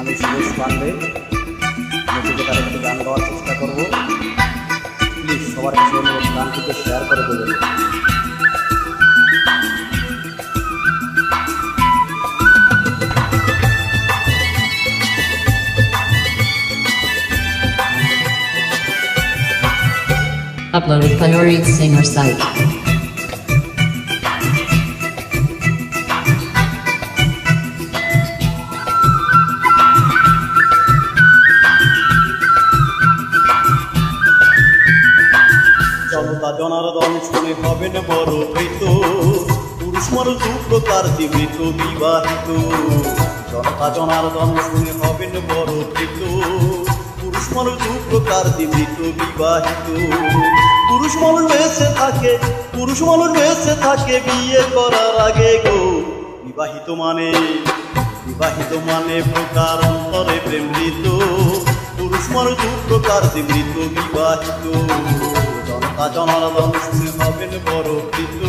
আমি সুরেশ পান্ডে নচিকেতার একটি গান গাওয়ার চেষ্টা করব। প্লিজ সবার কাছে অনুরোধ, গানটিকে শেয়ার করে দেবেন। Uploaded by Ori's Singer site. জনতা জনার্দন শুনে হবেন বড় ভীত, পুরুষ মানুষ দু প্রকার জীবিত বিবাহিত। জনতা জনার্দন শুনে হবেন বড় ভীত, পুরুষ মানুষ দু প্রকার জীবিত বিবাহিত। পুরুষ মানুষ বেঁচে থাকে, পুরুষ মানুষ বেঁচে থাকে বিয়ে করার আগে গো। বিবাহিত মানে প্রকার অন্তরে প্রেম মৃত, পুরুষ মানুষ দু প্রকার জীবিত বিবাহিত। জনতা জনার্দন শুনে হবেন বড় ভীত,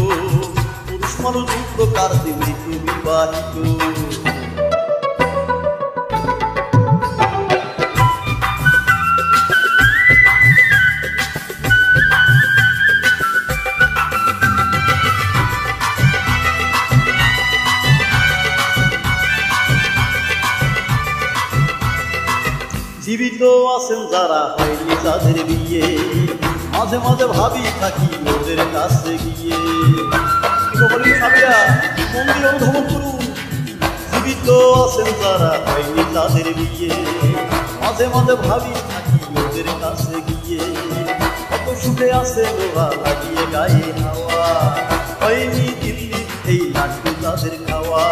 পুরুষ মানুষ দু প্রকার জীবিত বিবাহিত। জীবিত আছেন যারা হয়নি যাদের বিয়ে, মাঝে মাঝে ভাবি থাকি ওদের কাছে গিয়ে। জীবিত আছেন যারা হয়নি যাদের বিয়ে, মাঝে মাঝে ভাবি থাকি ওদের কাছে গিয়ে। কত সুখে আছে লোহা লাগিয়ে গায়ে হাওয়া, হয়নি দিল্লি এই লাড্ডু তাদের খাওয়া।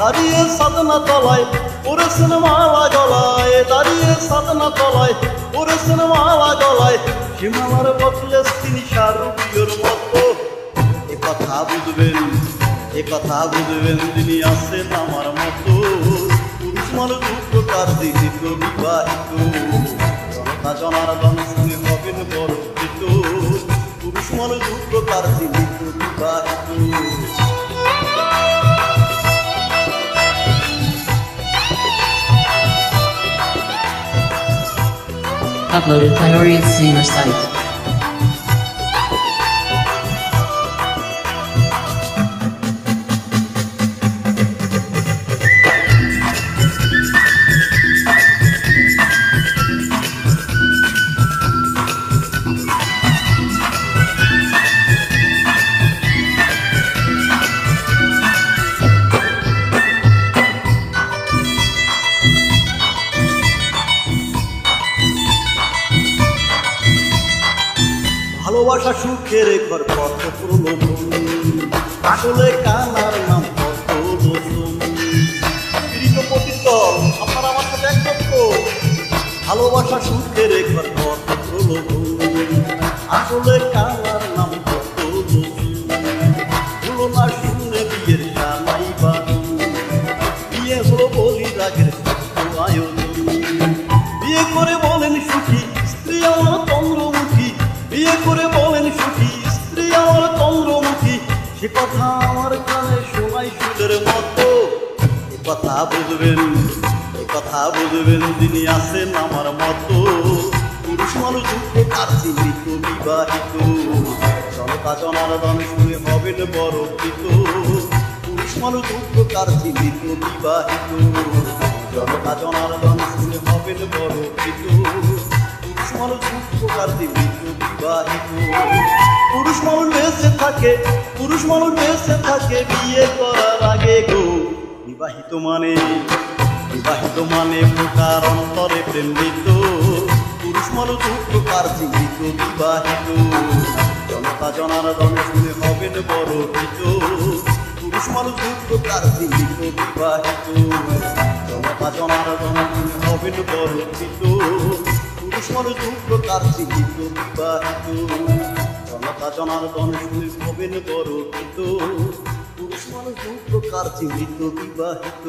দাঁড়িয়ে সাধনা তলায় পড়েছেন মালা গলায়, দাঁড়িয়ে সাধনা তলায় পড়েছেন মালা গলায়। হিমালয়ের বদলে তিনি শাহরুখের মতো। এ কথা বুঝবেন যিনি আছেন আমার মতো। পুরুষ মানুষ দু প্রকার জীবিত বিবাহিত। জনতা জনার্দন শুনে হবেন বড় ভীত, পুরুষ মানুষ দু প্রকার জীবিত বিবাহিত। Uploaded by Ori's Singer site. ভালোবাসা সুখের ঘর কত প্রলোভন, আসলে কানার নাম কত লোচন। আপনারা আমার সাথে একমত তো? ভালোবাসা সুখের ঘর কত প্রলোভন, আসলে কানার নাম কত লোচন। হলো না শুনে বিয়ের জানাই বারণ, বিয়ে হলো বলি রাগের সত্য আয়োজন। বিয়ে করে বলেন সুখী স্ত্রী আমার চন্দ্রমুখী, বিয়ে করে বলেন সুখী স্ত্রী আমার চন্দ্রমুখী। সে কথা আমার কানে শোনাই সুদের মতো। এ কথা বুঝবেন যিনি আছেন আমার মতো। পুরুষ মানুষ দু প্রকার জীবিত বিবাহিত। জনতা জনার্দন শুনে হবেন বড় ভীত, পুরুষ মানুষ দু প্রকার জীবিত বিবাহিত। জনতা জনার্দন শুনে হবেন বড় ভীত, পুরুষ মানুষ দু প্রকার জীবিত বিবাহিত। পুরুষ মানুষ বেঁচে থাকে, পুরুষ মানুষ বেঁচে থাকে বিয়ে করার আগে গো। বিবাহিত মানে প্রকার অন্তরে প্রেম মৃত, পুরুষ মানুষ দু প্রকার জীবিত বিবাহিত। জনতা জনার্দন শুনে হবেন বড় ভীত, পুরুষ মানুষ দু প্রকার জীবিত বিবাহিত। জনতা জনার্দন শুনে হবেন বড় ভীত, পুরুষ মানুষ দু প্রকার জীবিত বিবাহিত। জনতা জনার্দন শুনে হবেন বড় ভীত, পুরুষ মানুষ দু প্রকার জীবিত বিবাহিত।